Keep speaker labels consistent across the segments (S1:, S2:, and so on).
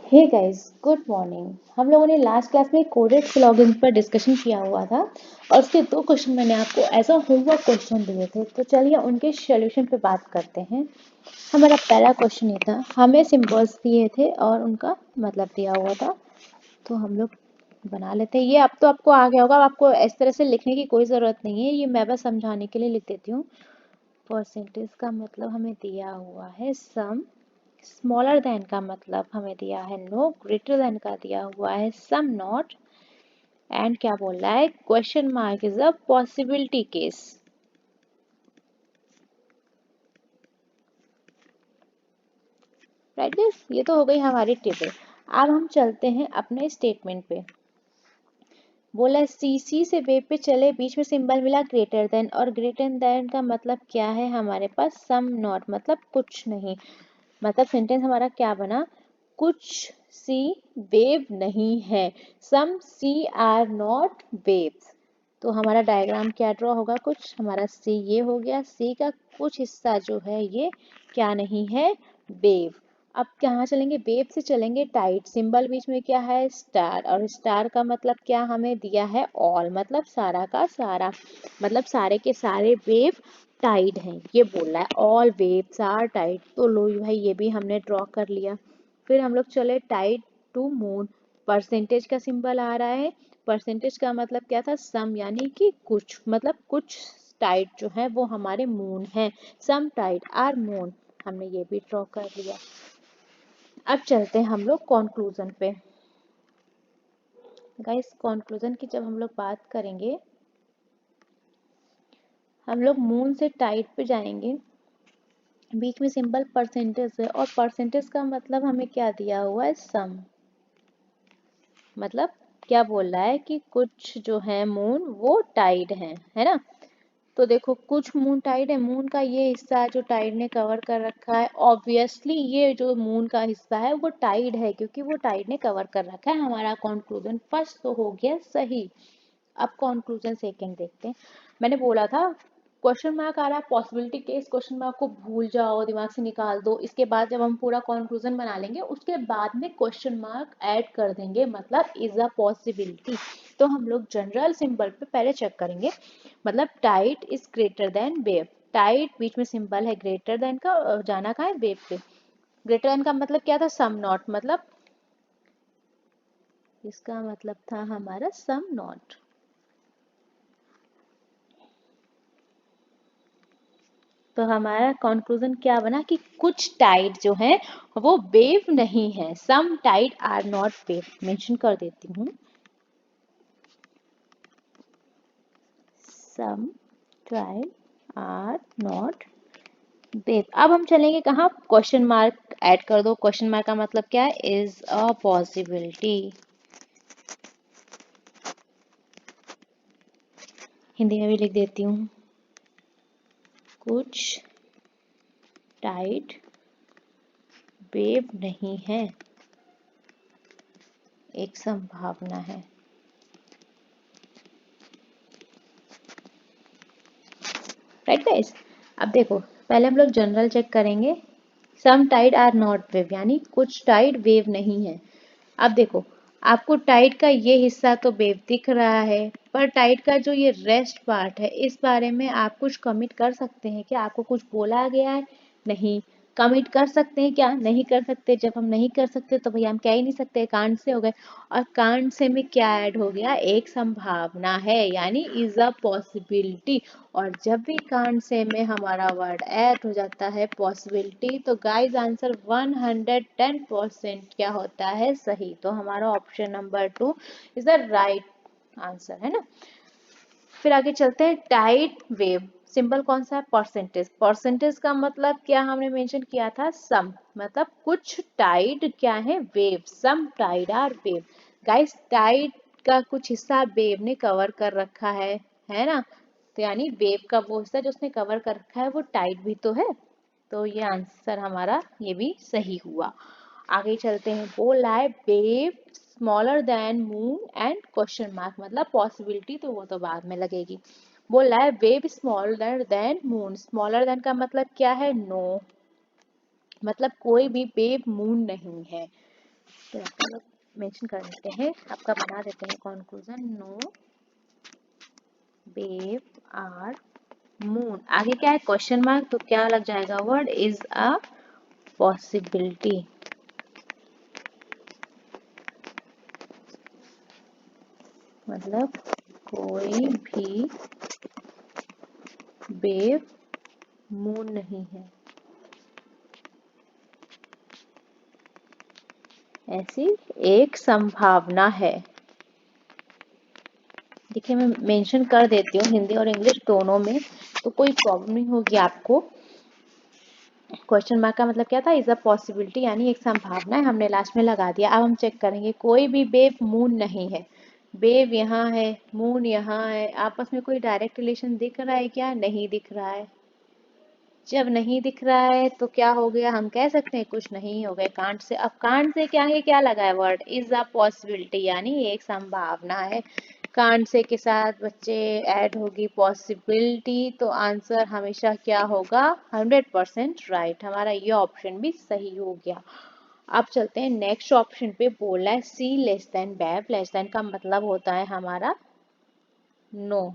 S1: Hey guys, good morning. हम लोगों ने लास्ट क्लास में कोडेड प्लगइन पर डिस्कशन किया हुआ था और उसके दो क्वेश्चन मैंने आपको एज अ होमवर्क क्वेश्चन दिए थे। तो चलिए उनके सॉल्यूशन पे बात करते हैं। हमारा पहला क्वेश्चन ये था, हमें सिंबल्स दिए थे और उनका मतलब दिया हुआ था। तो हम लोग बना लेते हैं। ये अब तो आपको आ गया होगा, अब आपको इस तरह से लिखने की कोई ज़रूरत नहीं है, ये मैं बस समझाने के लिए लिख देती हूँ। परसेंटेज का मतलब हमें दिया हुआ है सम, स्मॉलर देन का मतलब हमें दिया है नो, ग्रेटर देन का दिया हुआ है सम नॉट, एंड क्या बोल रहा है, question mark is a possibility case. Right guys, ये तो हो गई हमारी टेबल। अब हम चलते हैं अपने स्टेटमेंट पे। बोला सी से वेब पे चले, बीच में सिंबल मिला ग्रेटर देन, और ग्रेटर देन का मतलब क्या है हमारे पास, सम नॉट मतलब कुछ नहीं। मतलब सेंटेंस हमारा क्या बना, कुछ सी वेव नहीं है, सम सी आर नॉट वेव्स। तो हमारा डायग्राम क्या ड्रॉ होगा, कुछ हमारा सी ये हो गया, सी का कुछ हिस्सा जो है ये क्या नहीं है, वेव। अब कहाँ चलेंगे, वेव से चलेंगे टाइट, सिंबल बीच में क्या है, स्टार, और स्टार का मतलब क्या हमें दिया है, ऑल, मतलब सारा का सारा, मतलब सारे के सारे वेव टाइड हैं, ये बोल रहा है ऑल वेव्स आर टाइड। तो लो भाई ये भी हमने ड्रॉ कर लिया। फिर हम लोग चले टाइड टू मून, परसेंटेज का सिंबल आ रहा है, परसेंटेज का मतलब क्या था, सम, यानी कि कुछ, मतलब कुछ टाइड जो है वो हमारे मून है, सम टाइड आर मून, हमने ये भी ड्रॉ कर लिया। अब चलते हैं हम लोग कॉन्क्लूजन पे। गाइस कॉन्क्लूजन की जब हम लोग बात करेंगे, हम लोग मून से टाइड पे जाएंगे, बीच में सिंबल परसेंटेज है, और परसेंटेज का मतलब हमें क्या दिया हुआ है, सम, मतलब क्या बोल रहा है कि कुछ जो है मून वो टाइड है ना। तो देखो कुछ मून टाइड है, मून का ये हिस्सा है जो टाइड ने कवर कर रखा है, ऑब्वियसली ये जो मून का हिस्सा है वो टाइड है क्योंकि वो टाइड ने कवर कर रखा है। हमारा कंक्लूजन फर्स्ट तो हो गया सही। अब कंक्लूजन सेकंड देखते हैं। मैंने बोला था क्वेश्चन मार्क आ रहा है, पॉसिबिलिटी केस, क्वेश्चन मार्क को भूल जाओ, दिमाग से निकाल दो। इसके बाद जब हम पूरा कंक्लूजन बना लेंगे उसके बाद में क्वेश्चन मार्क ऐड कर देंगे, मतलब इज अ पॉसिबिलिटी। तो हम लोग जनरल सिंबल पे पहले चेक करेंगे, मतलब tight is greater than wave, tight बीच में सिंबल है ग्रेटर देन का, जाना कहाँ है, वेव पे। ग्रेटर देन का मतलब क्या था, सम नॉट, मतलब इसका मतलब था हमारा सम नॉट। तो हमारा कंक्लूजन क्या बना कि कुछ टाइड जो है वो वेव नहीं है, some tide are not wave. Mention कर देती हूँ, some tide are not wave. अब हम चलेंगे कहाँ, क्वेश्चन मार्क ऐड कर दो। क्वेश्चन मार्क का मतलब क्या है, इज अ पॉसिबिलिटी। हिंदी में भी लिख देती हूँ, कुछ टाइड वेव नहीं है, एक संभावना है। राइट गाइस, अब देखो पहले हम लोग जनरल चेक करेंगे, सम टाइड आर नॉट वेव, यानी कुछ टाइड वेव नहीं है। अब देखो आपको टाइड का ये हिस्सा तो वेव दिख रहा है, पर टाइड का जो ये रेस्ट पार्ट है इस बारे में आप कुछ कमिट कर सकते हैं क्या, आपको कुछ बोला गया है, नहीं। कमिट कर सकते हैं क्या, नहीं कर सकते। जब हम नहीं कर सकते तो भैया हम कह ही नहीं सकते, कांट से हो गए। और कांट से में क्या ऐड हो गया, एक संभावना है, यानी इज अ पॉसिबिलिटी। और जब भी कांट से में हमारा वर्ड ऐड हो जाता है पॉसिबिलिटी, तो गाइस आंसर 110% क्या होता है, सही। तो हमारा option number 2 is the right answer, है ना। फिर आगे चलते हैं, टाइड वेव, सिंबल कौन सा है, परसेंटेज। परसेंटेज का मतलब क्या हमने मेंशन किया था, सम, मतलब कुछ टाइड क्या है, wave, some tide or wave. Guys tide का कुछ हिस्सा वेव ने कवर कर रखा है ना। तो यानी वेव का वो हिस्सा जो उसने कवर कर रखा है वो टाइड भी तो है। तो ये आंसर हमारा ये भी सही हुआ। आगे चलते हैं, बोल रहा है wave smaller than moon and question mark, मतलब पॉसिबिलिटी तो वो तो बाद में लगेगी। बोल रहा है wave smaller than moon, smaller than का मतलब क्या है, नो, मतलब कोई भी वेव मून नहीं है। तो आपका लोग मेंशन कर देते हैं, आपका बना देते हैं conclusion, no wave or moon. आगे क्या है, क्वेश्चन मार्क, तो क्या लग जाएगा, वर्ड इज अ पॉसिबिलिटी। मतलब कोई भी वेव मून नहीं है, ऐसी एक संभावना है। देखिए मैं मेंशन कर देती हूँ हिंदी और इंग्लिश दोनों में, तो कोई प्रॉब्लम नहीं होगी आपको। क्वेश्चन मार्क का मतलब क्या था, इज अ पॉसिबिलिटी, यानी एक संभावना है, हमने लास्ट में लगा दिया। अब हम चेक करेंगे, कोई भी वेव मून नहीं है। वेव यहाँ है, मून यहाँ है, आपस में कोई डायरेक्ट रिलेशन दिख रहा है क्या, नहीं दिख रहा है। जब नहीं दिख रहा है तो क्या हो गया, हम कह सकते हैं कुछ नहीं हो गया कांट से। अब कांट से क्या है, क्या लगा है, वर्ड इज अ पॉसिबिलिटी, यानी एक संभावना है। कांट से के साथ बच्चे ऐड होगी पॉसिबिलिटी, तो आंसर हमेशा क्या होगा, 100% राइट। हमारा ये ऑप्शन भी सही हो गया। अब चलते हैं नेक्स्ट ऑप्शन पे, बोला है sea less than wave. Less than का मतलब होता है हमारा नो,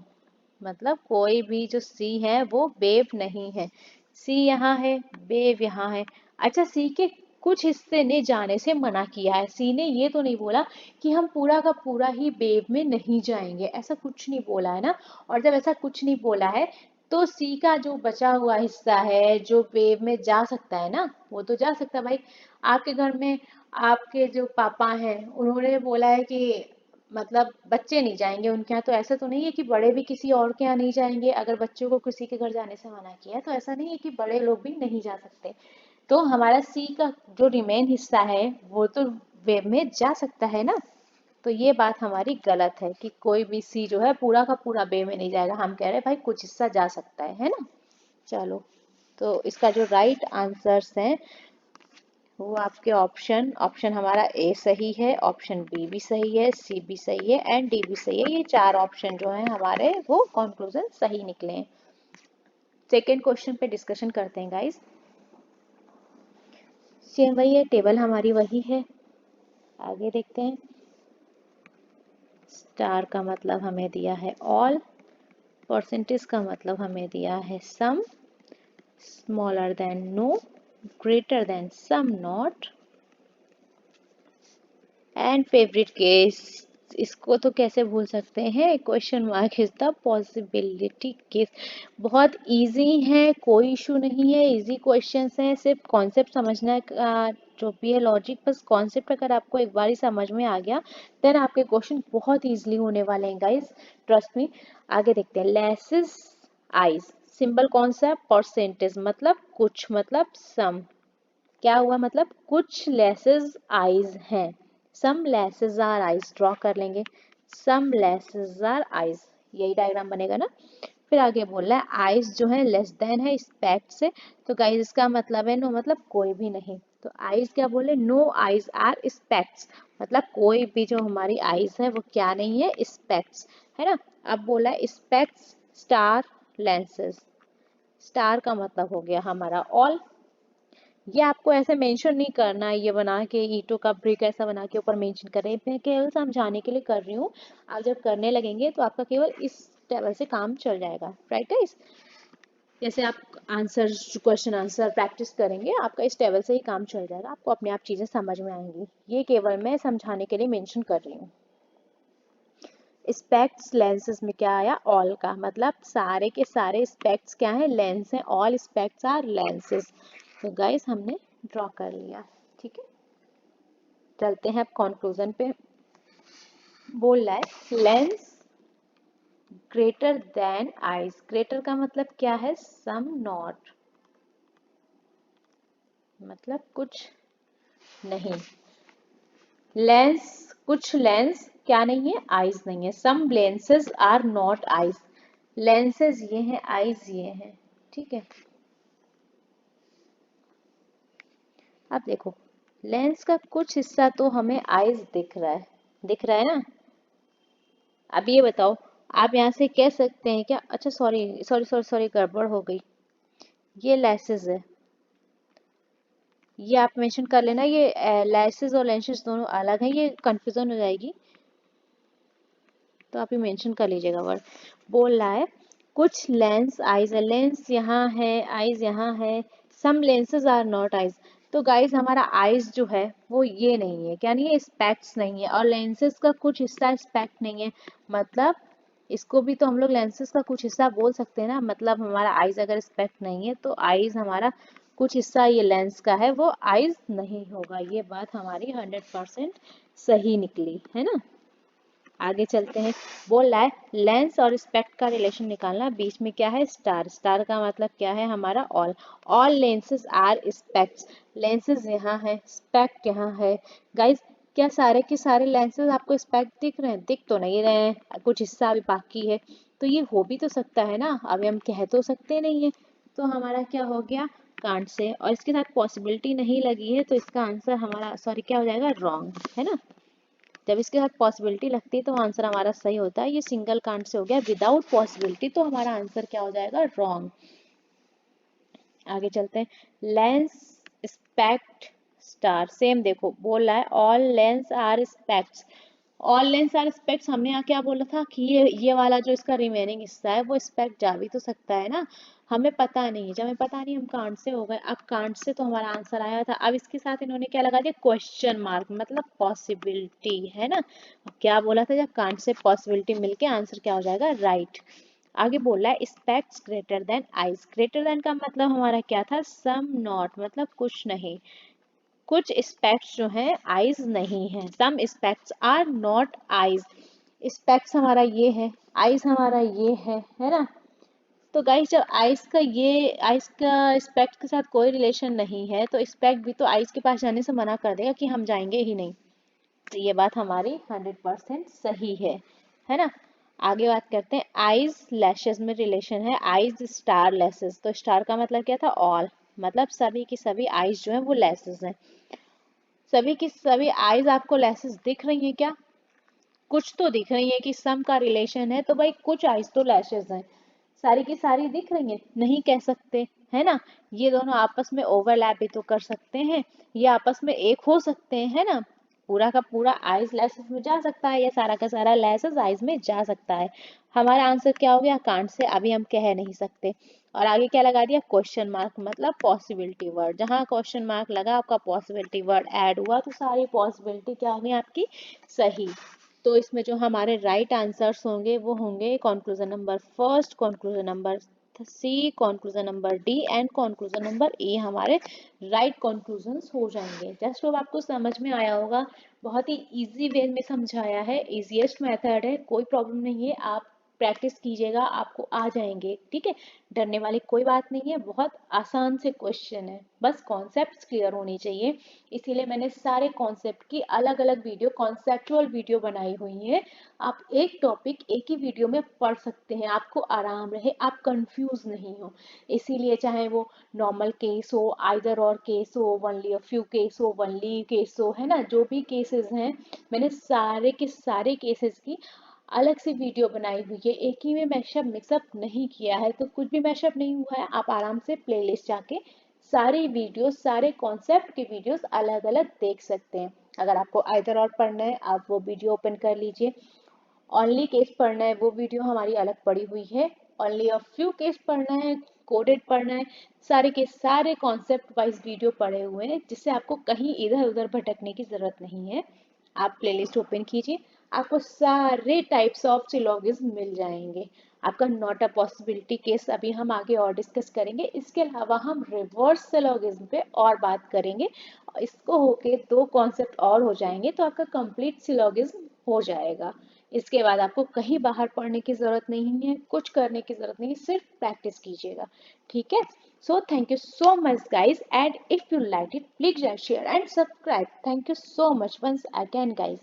S1: मतलब कोई भी जो सी है वो वेव नहीं है। सी यहाँ है, वेव यहाँ है। अच्छा, सी के कुछ हिस्से ने जाने से मना किया है। सी ने ये तो नहीं बोला कि हम पूरा का पूरा ही वेव में नहीं जाएंगे, ऐसा कुछ नहीं बोला है ना। और जब ऐसा कुछ नहीं बोला है, तो सी का जो बचा हुआ हिस्सा है जो वेव में जा सकता है ना, वो तो जा सकता है भाई। आपके घर में आपके जो पापा हैं, उन्होंने बोला है कि मतलब बच्चे नहीं जाएंगे उनके यहाँ, तो ऐसा तो नहीं है कि बड़े भी किसी और के यहाँ नहीं जाएंगे। अगर बच्चों को किसी के घर जाने से मना किया है, तो ऐसा नहीं है कि बड़े लोग भी नहीं जा सकते। तो हमारा सी का जो रिमेन हिस्सा है वो तो वेव में जा सकता है ना। तो ये बात हमारी गलत है कि कोई भी सी जो है पूरा का पूरा वेव में नहीं जाएगा। हम कह रहे हैं भाई कुछ हिस्सा जा सकता है ना। चलो, तो इसका जो राइट आंसर्स हैं वो आपके ऑप्शन, ऑप्शन हमारा ए सही है, ऑप्शन बी भी सही है, सी भी सही है एंड डी भी सही है। ये चार ऑप्शन जो हैं हमारे वो कंक्लूजन सही निकले हैं। सेकेंड क्वेश्चन पे डिस्कशन करते हैं गाइस। सेम वही है, टेबल हमारी वही है। आगे देखते हैं। स्टार का मतलब हमें दिया है ऑल, परसेंटेज का मतलब हमें दिया है some, smaller than no, greater than some not and favourite case. इसको तो कैसे भूल सकते हैं, question mark is the possibility case. बहुत इजी है, कोई इशू नहीं है, इजी क्वेश्चंस हैं, सिर्फ कॉन्सेप्ट समझना का जो भी है लॉजिक, बस कॉन्सेप्ट अगर आपको एक बार ही समझ में आ गया देन आपके क्वेश्चन बहुत इजीली होने वाले हैं गाइस, ट्रस्ट मी। आगे देखते हैं, लेसेस आइज, सिंबल कौन सा है, परसेंटेज, मतलब कुछ, मतलब सम। क्या हुआ, मतलब कुछ लेसेस आइज हैं, सम लेसेस आर आइज, ड्रॉ कर लेंगे, सम लेसेस आर आइज, यही डायग्राम बनेगा ना। फिर आगे बोल रहा है आइज जो है लेस देन है स्पेक्ट से, तो गाइज इसका मतलब है नो, मतलब कोई भी नहीं। तो आइज क्या बोले, नो आइज आर स्पेक्ट्स, मतलब कोई भी जो हमारी आइज है वो क्या नहीं है, स्पेक्ट्स है ना। अब बोला है स्पेक्ट्स स्टार लेंसेज, स्टार का मतलब हो गया हमारा ऑल। ये आपको ऐसे मेंशन नहीं करना है, ये बना के ईंटों का ब्रिक ऐसा बना के ऊपर मेंशन कर रहे हैं, मैं केवल समझाने के लिए कर रही हूँ। आप जब करने लगेंगे तो आपका केवल इस लेवल से काम चल जाएगा, राइट गाइस। जैसे आप आंसर, क्वेश्चन आंसर प्रैक्टिस करेंगे, आपका इस लेवल से ही काम चल जाएगा, आपको अपने आप चीजें समझ में आएंगी। ये केवल मैं समझाने के लिए मेंशन कर रही हूँ। स्पेक्ट्स लेंसेज में क्या आया, ऑल का मतलब सारे के सारे स्पेक्ट्स क्या है, लेंस है, ऑल स्पेक्ट्स आर लेंसेज। तो गाइस हमने ड्रॉ कर लिया, ठीक है। चलते हैं अब कंक्लूजन पे। बोल रहा है lens greater than eyes, greater का मतलब क्या है, सम नॉट, मतलब कुछ नहीं। लेंस, कुछ लेंस क्या नहीं है, आइज नहीं है। Some lenses are not eyes, lenses ये हैं, आइज ये हैं, ठीक है। अब देखो, लेंस का कुछ हिस्सा तो हमें आइज दिख रहा है, दिख रहा है ना। अब ये बताओ, आप यहाँ से कह सकते हैं क्या, अच्छा सॉरी सॉरी सॉरी सॉरी, गड़बड़ हो गई। ये लेंसेज है, ये आप मेंशन कर लेना, ये लेसेस और लेंसेस दोनों अलग हैं, ये कंफ्यूजन हो जाएगी, तो आप ये मेंशन कर लीजिएगा वर्ड। बोल रहा है कुछ लेंस आइज है, लेंस यहाँ है, आइज यहाँ है, some lenses are not eyes. तो गाइज हमारा आइज जो है वो ये नहीं है, क्या नहीं है, स्पेक्ट्स नहीं है, और लेंसेज का कुछ हिस्सा स्पेक्ट नहीं है, मतलब इसको भी तो हम लोग लेंसेज का कुछ हिस्सा बोल सकते हैं ना। मतलब हमारा आइज अगर स्पेक्ट नहीं है तो आइज हमारा कुछ हिस्सा ये लेंस का है, वो आइज नहीं होगा। ये बात हमारी 100% सही निकली है ना। आगे चलते हैं। बोल रहा है लेंस और स्पेक्ट का रिलेशन निकालना, बीच में क्या है, स्टार। स्टार का मतलब क्या है हमारा all. All lenses are specs, lenses यहाँ है, स्पेक्ट यहाँ है। गाइस क्या सारे के सारे लेंसेज आपको स्पेक्ट दिख रहे हैं? दिख तो नहीं रहे हैं, कुछ हिस्सा अभी बाकी है, तो ये हो भी तो सकता है ना, अभी हम कह तो सकते नहीं है। तो हमारा क्या हो गया, कांट से, और इसके साथ पॉसिबिलिटी नहीं लगी है, तो इसका आंसर हमारा सॉरी क्या हो जाएगा, रॉन्ग है ना। जब इसके साथ पॉसिबिलिटी लगती है तो आंसर हमारा सही होता है। ये सिंगल कांट से हो गया, विदाउट पॉसिबिलिटी, तो हमारा आंसर क्या हो जाएगा, रॉन्ग। आगे चलते हैं। लेंस स्पेक्ट स्टार, सेम देखो बोल रहा है all lens are specs. All lens are specs, हमने यहाँ क्या बोला था कि ये वाला जो इसका रिमेनिंग हिस्सा है वो स्पेक्ट जा भी तो सकता है ना। हमें पता नहीं है, जब हमें पता नहीं हम कांट से हो गए। अब कांट से तो हमारा आंसर आया था, अब इसके साथ इन्होंने क्या लगा दिया, क्वेश्चन मार्क, मतलब पॉसिबिलिटी है ना। क्या बोला था, जब कांट से पॉसिबिलिटी मिलके आंसर क्या हो जाएगा, राइट। आगे बोल रहा है स्पेक्ट्स greater than eyes. Greater than का मतलब हमारा क्या था, सम नॉट, मतलब कुछ नहीं। कुछ स्पेक्ट्स जो हैं आइज नहीं है, some specs are not eyes. Specs हमारा ये है, आइज हमारा ये है ना। तो गाइस जब आइज का ये, आइज का स्पेक्ट के साथ कोई रिलेशन नहीं है, तो स्पेक्ट भी तो आइज के पास जाने से मना कर देगा कि हम जाएंगे ही नहीं। तो ये बात हमारी 100% सही है ना। आगे बात करते हैं, आइज लैशेस में रिलेशन है, आइज स्टार लेसेस। तो स्टार का मतलब क्या था, ऑल, मतलब सभी की सभी आइज जो है वो लेसेस हैं। सभी की सभी आइज आपको लेसेस दिख रही हैं क्या, कुछ तो दिख रही है कि सम का रिलेशन है, तो भाई कुछ आइज तो लैशेस हैं। सारी की सारी दिख रही हैं, नहीं कह सकते है ना। ये दोनों आपस में ओवरलैप भी तो कर सकते हैं, ये आपस में एक हो सकते हैं है ना। पूरा का पूरा आइज लैसेस में जा सकता है, या सारा का सारा लैसेस आइज में जा सकता है। हमारा आंसर क्या हो गया, कांट से अभी हम कह नहीं सकते। और आगे क्या लगा दिया, क्वेश्चन मार्क, मतलब पॉसिबिलिटी वर्ड। जहां क्वेश्चन मार्क लगा आपका पॉसिबिलिटी वर्ड ऐड हुआ, तो सारी पॉसिबिलिटी क्या होगी आपकी, सही। तो इसमें जो हमारे राइट आंसर्स होंगे वो होंगे conclusion number first, conclusion number C, conclusion number D and conclusion number A हमारे राइट कंक्लूजन्स हो जाएंगे। जस्ट होप आपको समझ में आया होगा, बहुत ही इजी वे में समझाया है, इजीएस्ट मेथड है, कोई प्रॉब्लम नहीं है, आप प्रैक्टिस कीजिएगा आपको आ जाएंगे, ठीक है। डरने वाली कोई बात नहीं है, बहुत आसान से क्वेश्चन है, बस कॉन्सेप्ट्स क्लियर होनी चाहिए। इसीलिए मैंने सारे कॉन्सेप्ट की अलग अलग वीडियो, कॉन्सेप्चुअल वीडियो बनाई हुई है। आप एक टॉपिक एक ही वीडियो में पढ़ सकते हैं, आपको आराम रहे, आप कंफ्यूज नहीं हो। इसीलिए चाहे वो नॉर्मल केस हो, आइदर और केस हो, वनली अ फ्यू केस हो, वनली केस हो, है ना, जो भी केसेस हैं, मैंने सारे के सारे केसेस की अलग से वीडियो बनाई हुई है, एक ही में मैशअप मिक्सअप नहीं किया है, तो कुछ भी मैशअप नहीं हुआ है। आप आराम से प्लेलिस्ट जाके सारी वीडियोस, सारे कॉन्सेप्ट के वीडियोस अलग अलग देख सकते हैं। अगर आपको आइदर और पढ़ना है आप वो वीडियो ओपन कर लीजिए, ओनली केस पढ़ना है वो वीडियो हमारी अलग पड़ी हुई है, ओनली अ फ्यू केस पढ़ना है, कोडेड पढ़ना है, सारे के सारे कॉन्सेप्ट वाइज वीडियो पढ़े हुए हैं, जिससे आपको कहीं इधर उधर भटकने की जरूरत नहीं है। आप प्लेलिस्ट ओपन कीजिए, आपको सारे टाइप्स ऑफ सिलोगिज्म मिल जाएंगे। आपका नॉट अ पॉसिबिलिटी केस अभी हम आगे और डिस्कस करेंगे, इसके अलावा हम रिवर्स सिलोगिज्म पे और बात करेंगे। इसको होके दो कॉन्सेप्ट और हो जाएंगे तो आपका कंप्लीट सिलोगिज्म हो जाएगा। इसके बाद आपको कहीं बाहर पढ़ने की जरूरत नहीं है, कुछ करने की जरूरत नहीं है, सिर्फ प्रैक्टिस कीजिएगा, ठीक है। So thank you so much guys, and if you liked it please share and subscribe. Thank you so much once again guys.